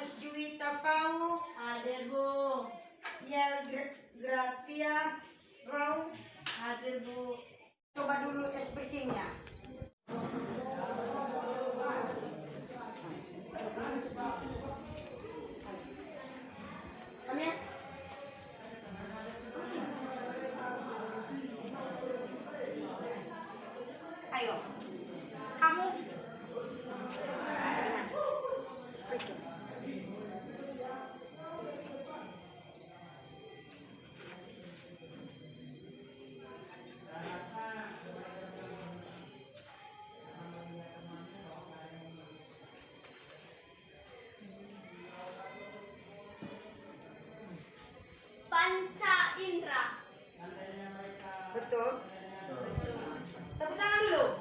Agnes Juwita Fau. Hadir, Bu. Yel Gratia Rau. Hadir, Bu. Coba dulu SPT-nya. Lihat. Ayo. Kamu SPT. Panca Indra. Betul. Tepuk tangan dulu.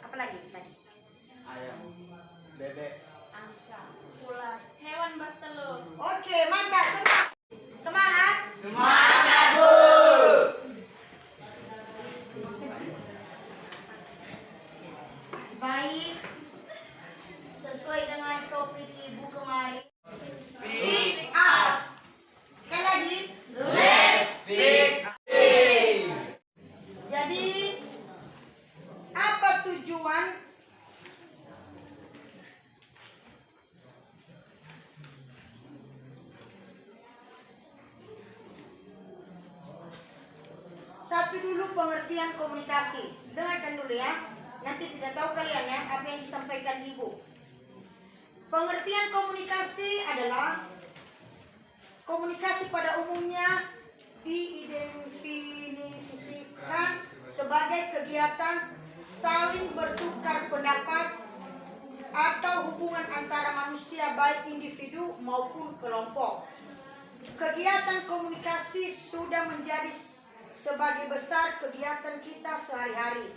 Apa lagi tadi? Ayam, bebek, Angsa. Ular. Hewan bertelur. Oke, mantap. Semangat. semangat Bu. Baik. Sesuai dengan topik Ibu kemarin. Speak up. Sekali lagi. Let's speak up. Jadi apa tujuan satu dulu pengertian komunikasi. Dengarkan dulu ya. Nanti tidak tahu kalian ya apa yang disampaikan Ibu. Pengertian komunikasi adalah komunikasi pada umumnya didefinisikan sebagai kegiatan saling bertukar pendapat atau hubungan antara manusia baik individu maupun kelompok. Kegiatan komunikasi sudah menjadi sebagai besar kegiatan kita sehari-hari,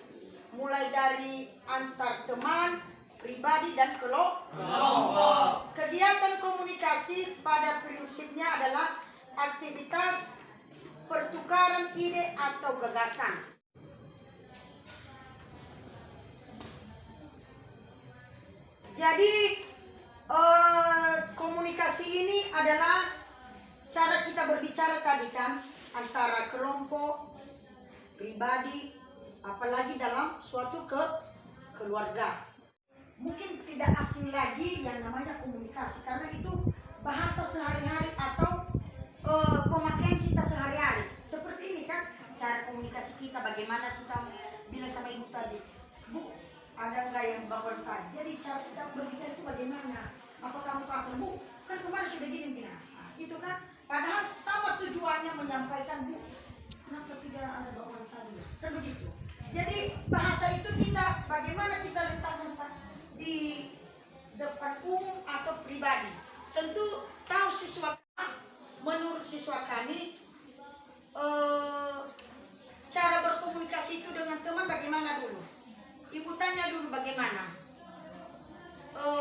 mulai dari antar teman, pribadi dan kelompok. Kegiatan komunikasi pada prinsipnya adalah aktivitas pertukaran ide atau gagasan. Jadi komunikasi ini adalah cara kita berbicara tadi kan, antara kelompok, pribadi, apalagi dalam suatu keluarga. Mungkin tidak asing lagi yang namanya komunikasi, karena itu bahasa sehari-hari atau pemakaian kita sehari-hari. Seperti ini kan, cara komunikasi kita, bagaimana kita bilang sama Ibu tadi, Bu, ada nggak yang bakal tadi? Jadi cara kita berbicara itu bagaimana? Apa kamu kasih, Bu? Kan kemarin sudah gini. Nah, itu kan, padahal sama tujuannya menyampaikan, Bu, kenapa tidak ada bawaan tadi? Kan begitu. Jadi bahasa itu kita, bagaimana kita letakkan di depan umum atau pribadi. Tentu tahu siswa, menurut siswa kami cara berkomunikasi itu dengan teman bagaimana dulu? Ibu tanya dulu bagaimana?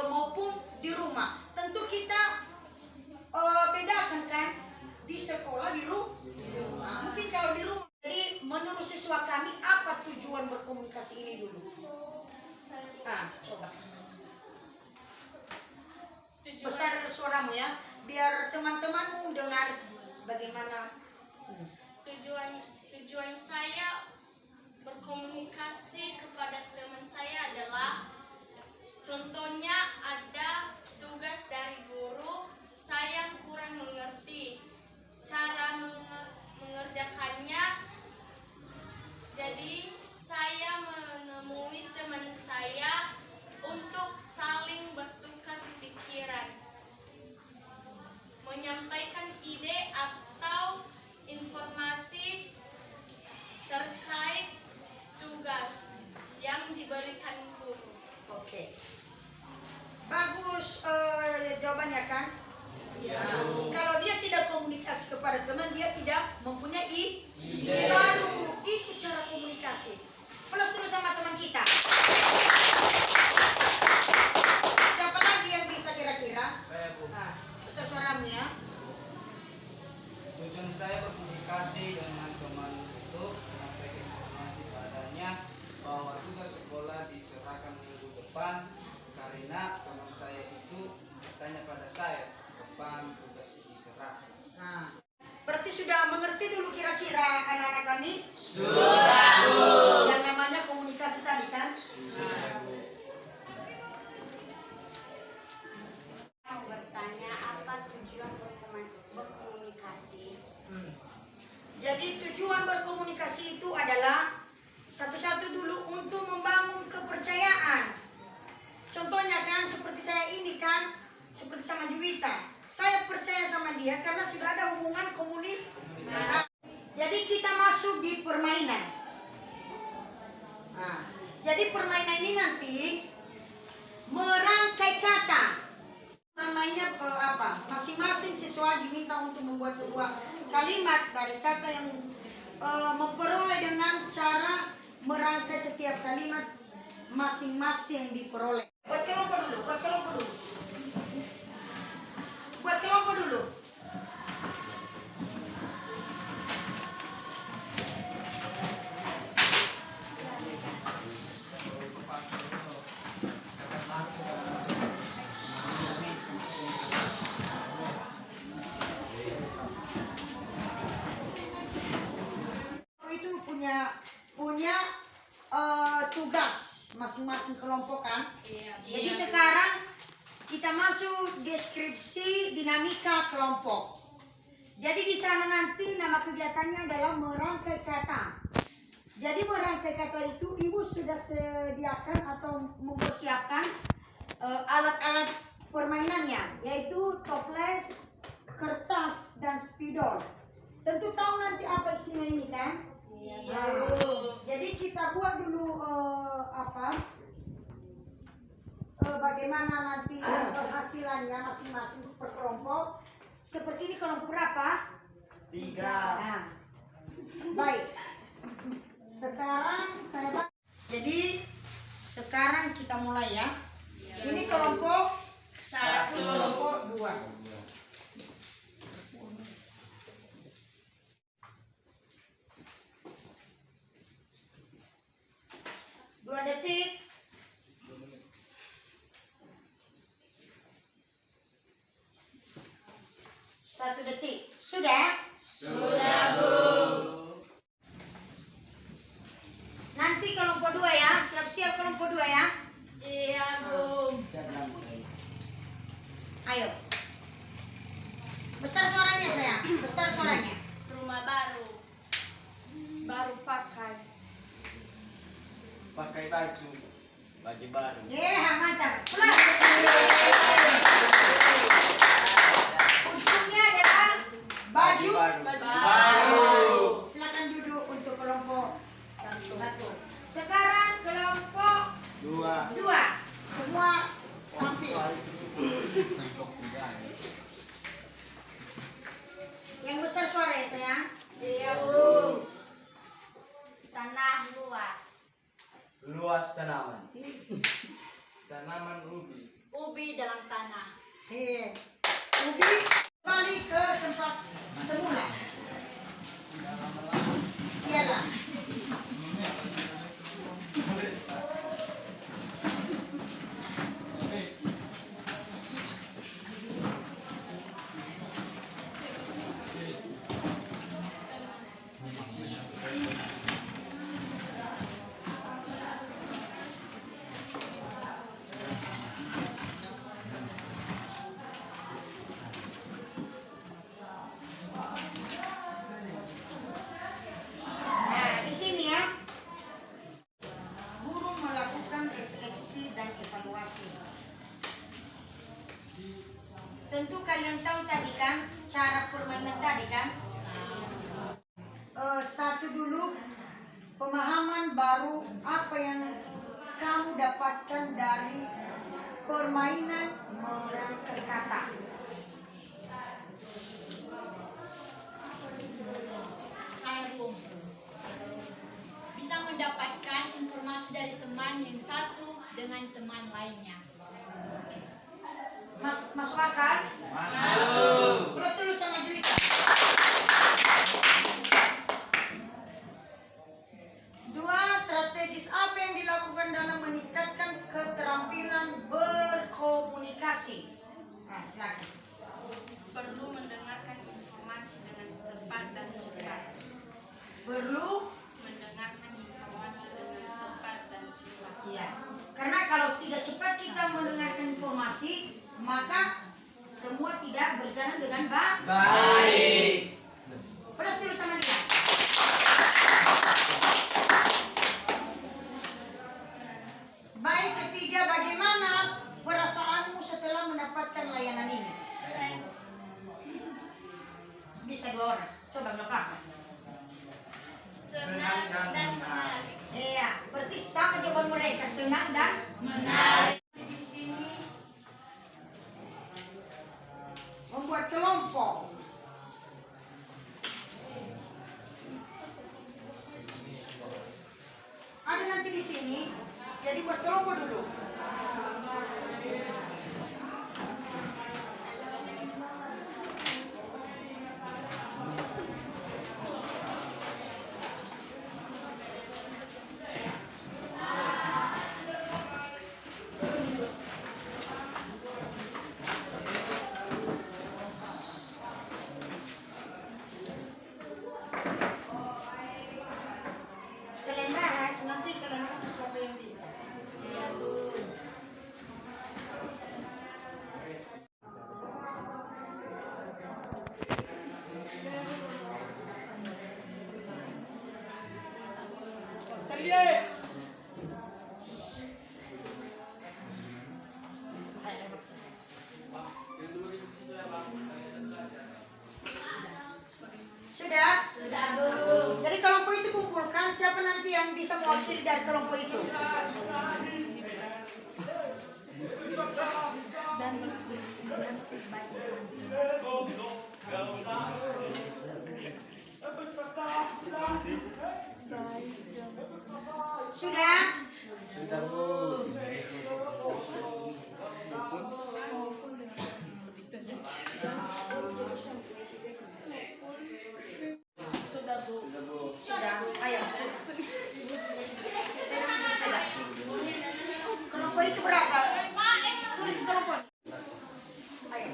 Maupun di rumah. Tentu kita bedakan kan, di sekolah, di rumah. Mungkin kalau di rumah. Jadi menurut siswa kami apa tujuan berkomunikasi ini dulu? Coba. Besar suaramu ya, biar teman-temanmu dengar bagaimana. Tujuan saya berkomunikasi kepada teman saya adalah, contohnya ada tugas dari guru, saya kurang mengerti cara mengerjakannya, jadi saya menemui teman saya untuk saling bertukar pikiran, menyampaikan ide atau informasi terkait Sudah, Bu. Yang namanya komunikasi tadi kan? Mau bertanya apa tujuan berkomunikasi? Jadi tujuan berkomunikasi itu adalah satu-satu dulu untuk membangun kepercayaan. Contohnya kan seperti saya ini kan, seperti sama Juwita. Saya percaya sama dia karena sudah ada hubungan komunikasi. Jadi kita masuk di permainan. Nah, jadi permainan ini nanti merangkai kata. Namanya apa? Masing-masing siswa diminta untuk membuat sebuah kalimat dari kata yang memperoleh dengan cara merangkai setiap kalimat masing-masing diperoleh. Buat kelompok dulu, buat kelompok dulu. Buat kelompok dulu. Itu punya tugas masing-masing kelompok kan. Jadi sekarang kita masuk deskripsi dinamika kelompok. Jadi di sana nanti nama kegiatannya adalah merangkai kata. Jadi merangkai kata itu ibu sudah sediakan atau mempersiapkan alat-alat permainannya, yaitu toples, kertas, dan spidol. Tentu tahu nanti apa isinya ini kan? Jadi kita buat dulu bagaimana nanti penghasilannya masing-masing per kelompok. Seperti ini kelompok berapa? 3. Nah, baik. Sekarang jadi sekarang kita mulai ya. Ini kelompok 1, kelompok 2. 2 detik. 1 detik. Sudah? Sudah, Bu. Nanti kelompok 2 ya. Siap-siap kelompok 2 ya. Iya, Bu. Ayo. Besar suaranya sayang. Besar suaranya. Rumah baru. Baru pakai. Pakai baju. Baju baru. Mantap. Pelan. Ujungnya adalah baju Baru. Silakan duduk untuk kelompok 1. Sekarang kelompok 2. Semua tampil. Yang besar suara ya sayang. Iya, Bu. Tanah luas. Luas tanaman. Tanaman ubi. Ubi dalam tanah. Ubi balik ke tempat semula. Iyalah. Nah, di sini ya. Guru melakukan refleksi dan evaluasi. Tentu kalian tahu tadi kan cara permainan tadi kan. Satu dulu pemahaman baru apa yang kamu dapatkan dari permainan merangkai kata. Saya Bu bisa mendapatkan informasi dari teman yang satu dengan teman lainnya. Masuk akal? Masuk. Terus dulu sama Juwita. 2, strategis apa yang dilakukan dalam meningkatkan keterampilan berkomunikasi? Nah, silakan. Perlu mendengarkan informasi dengan tepat dan cepat. Perlu Iya. Karena kalau tidak cepat kita mendengarkan informasi, maka semua tidak berjalan dengan Baik. Terus dulu sama dia. Baik, ketiga, bagaimana perasaanmu setelah mendapatkan layanan ini? Bisa 2 orang. Coba nggak paksa. Senang dan menarik. Iya, berarti sama jawaban mereka, senang dan Menarik. di sini membuat kelompok. Ada nanti di sini, jadi buat kelompok dulu. Kalian bahas, nanti kalian harus siapa yang bisa. Sudah? Sudah, Bu. Jadi kelompok itu kumpulkan, siapa nanti yang bisa mewakili dari kelompok itu? Sudah? Sudah, Bu. Sudah, Bu. Sudah, Bu. Sudah, ayo. Kelompok itu berapa? Tulis kelompok. Ayo.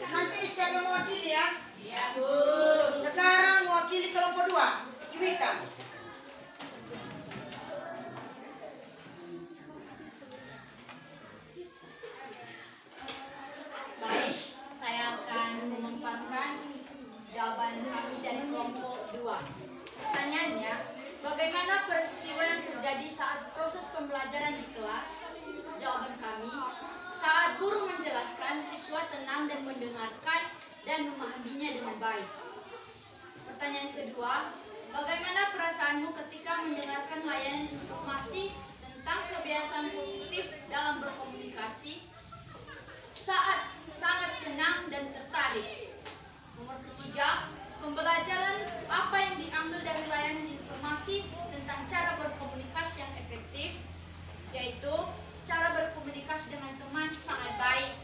Nanti siapa yang mewakili ya? Iya, Bu. Sekarang mewakili kelompok 2, Juwita. Baik, saya akan memaparkan jawaban kami dari kelompok 2. Pertanyaannya, bagaimana peristiwa yang terjadi saat proses pembelajaran di kelas? Jawaban kami, saat guru menjelaskan, siswa tenang dan mendengarkan dan memahaminya dengan baik. Pertanyaan kedua, bagaimana perasaanmu ketika mendengarkan layanan informasi tentang kebiasaan positif dalam berkomunikasi? Saat sangat senang dan tertarik. Nomor ketiga, pembelajaran apa yang diambil dari layanan informasi tentang cara berkomunikasi yang efektif, yaitu cara berkomunikasi dengan teman sangat baik.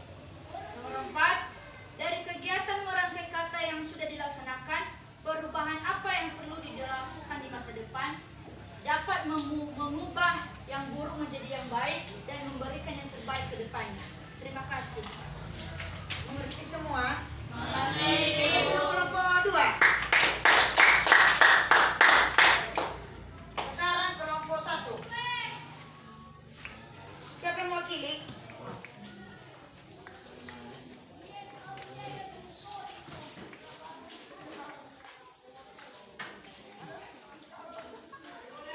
Nomor 4, dari kegiatan merangkai kata yang sudah dilaksanakan, perubahan apa yang perlu dilakukan di masa depan dapat mengubah yang buruk menjadi yang baik dan memberikan yang terbaik ke depannya. Terima kasih. Mengerti semua? Mengerti. Kelompok 2. Sekarang kelompok 1. Siapa yang mewakili?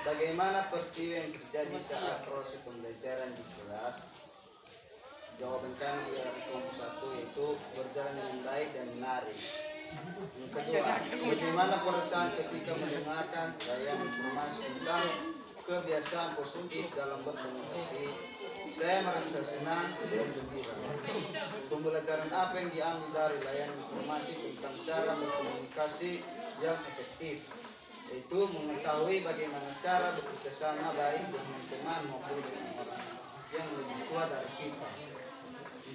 Bagaimana peristiwa yang terjadi saat proses pembelajaran di kelas? Jawaban kami dari kelompok 1 yaitu berjalan dengan baik dan menarik. Yang kedua, bagaimana perasaan ketika mendengarkan layanan informasi tentang kebiasaan positif dalam berkomunikasi? Saya merasa senang dan gembira. Pembelajaran apa yang diambil dari layanan informasi tentang cara berkomunikasi yang efektif? Yaitu mengetahui bagaimana cara bekerjasama baik dengan teman maupun dengan orang yang lebih tua dari kita.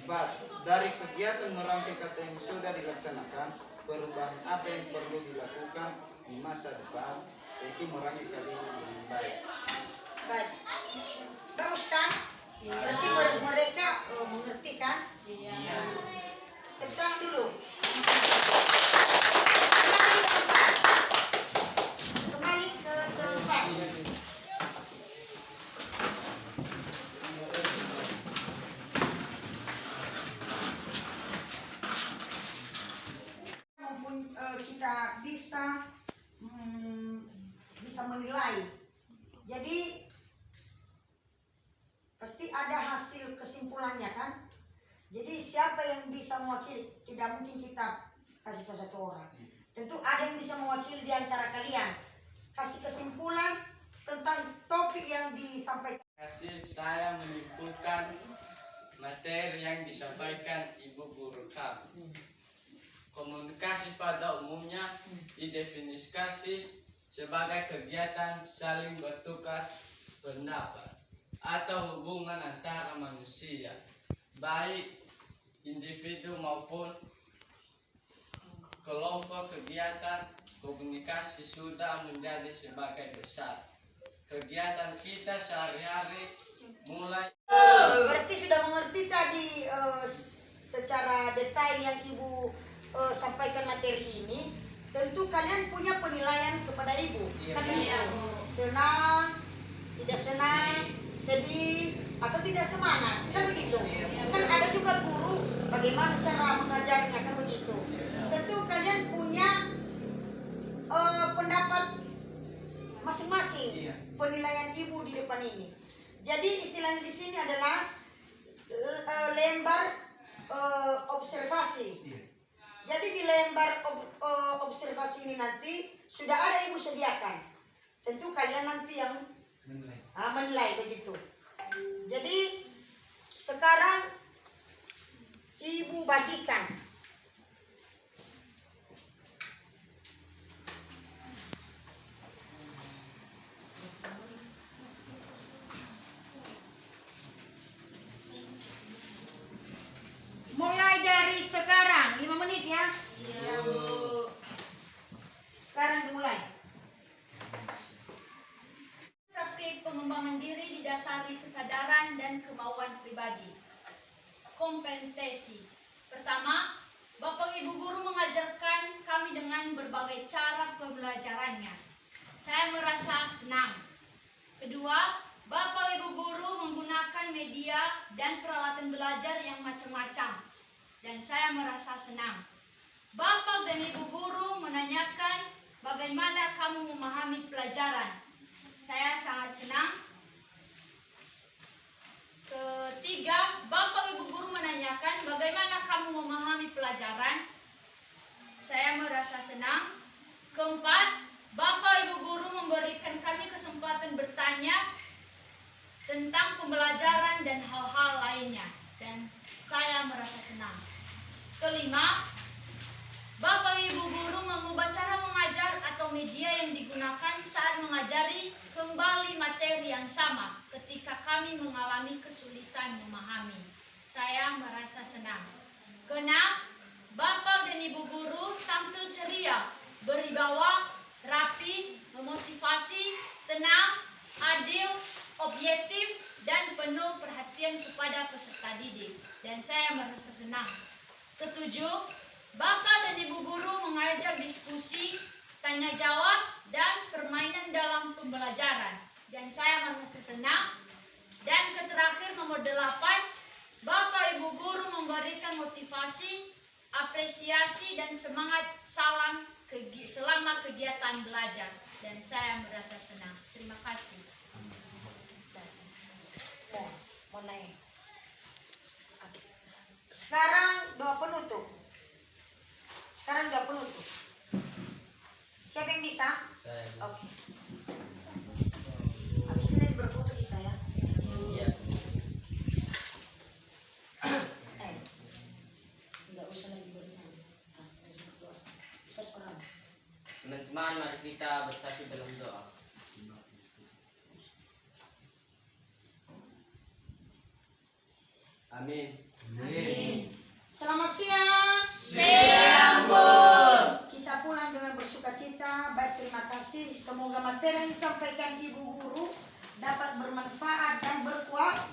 4. Dari kegiatan merangkai kata yang sudah dilaksanakan, perubahan apa yang perlu dilakukan di masa depan, yaitu merangkai kalimat dengan baik. Baik. Bagus kan? Berarti mereka mengerti kan? Iya. Tepuk tangan dulu. Kembali ke tempat. bisa menilai. Jadi pasti ada hasil kesimpulannya kan. Jadi siapa yang bisa mewakili? Tidak mungkin kita kasih satu orang. Tentu ada yang bisa mewakili di antara kalian. Kasih kesimpulan tentang topik yang disampaikan. Kasih saya menyimpulkan materi yang disampaikan Ibu Guru kami. Komunikasi pada umumnya didefinisikan sebagai kegiatan saling bertukar pendapat atau hubungan antara manusia, baik individu maupun kelompok. Kegiatan komunikasi sudah menjadi sebagai besar kegiatan kita sehari-hari, mulai. Berarti sudah mengerti tadi secara detail yang Ibu sampaikan materi ini. Tentu kalian punya penilaian kepada Ibu. Kan begitu? Senang, tidak senang, sedih, atau tidak semangat. Kan begitu? Kan ada juga guru bagaimana cara mengajarnya, kan begitu? Tentu kalian punya pendapat masing-masing, penilaian Ibu di depan ini. Jadi istilahnya di sini adalah lembar observasi. Jadi di lembar observasi ini nanti sudah ada Ibu sediakan. Tentu kalian nanti yang menilai begitu. Jadi sekarang Ibu bagikan. Mulai dari sekarang 5 menit ya. Iya, Bu. Sekarang dimulai. Praktik pengembangan diri didasari kesadaran dan kemauan pribadi. Kompetensi. Pertama, Bapak Ibu Guru mengajarkan kami dengan berbagai cara pembelajarannya. Saya merasa senang. Kedua, Bapak Ibu Guru menggunakan media dan peralatan belajar yang macam-macam, dan saya merasa senang. Bapak dan Ibu Guru menanyakan bagaimana kamu memahami pelajaran. Saya sangat senang. Ketiga, Bapak Ibu Guru menanyakan bagaimana kamu memahami pelajaran. Saya merasa senang. Keempat, Bapak Ibu Guru memberikan kami kesempatan bertanya tentang pembelajaran dan hal-hal lainnya, dan saya merasa senang. Kelima, Bapak Ibu Guru mengubah cara mengajar atau media yang digunakan saat mengajari kembali materi yang sama ketika kami mengalami kesulitan memahami. Saya merasa senang. Keenam, Bapak dan Ibu Guru tampil ceria, berwibawa, rapi, memotivasi, tenang, adil, objektif, dan penuh perhatian kepada peserta didik, dan saya merasa senang. Ketujuh, Bapak dan Ibu Guru mengajak diskusi, tanya jawab, dan permainan dalam pembelajaran, dan saya merasa senang. Dan terakhir nomor 8, Bapak Ibu Guru memberikan motivasi, apresiasi, dan semangat salam selama kegiatan belajar, dan saya merasa senang. Terima kasih. Mau naik. Sekarang doa penutup. Siapa yang bisa? Saya. Oke. Habis ini berfoto kita ya. Iya. Enggak usah lagi bernyanyi. Bisa seorang. Teman-teman, mari kita bersatu dalam doa. Amin. Amin. Selamat siang. Siang, Bu. Kita pulang dengan bersuka cita. Baik, terima kasih. Semoga materi yang disampaikan Ibu Guru dapat bermanfaat dan berkuat.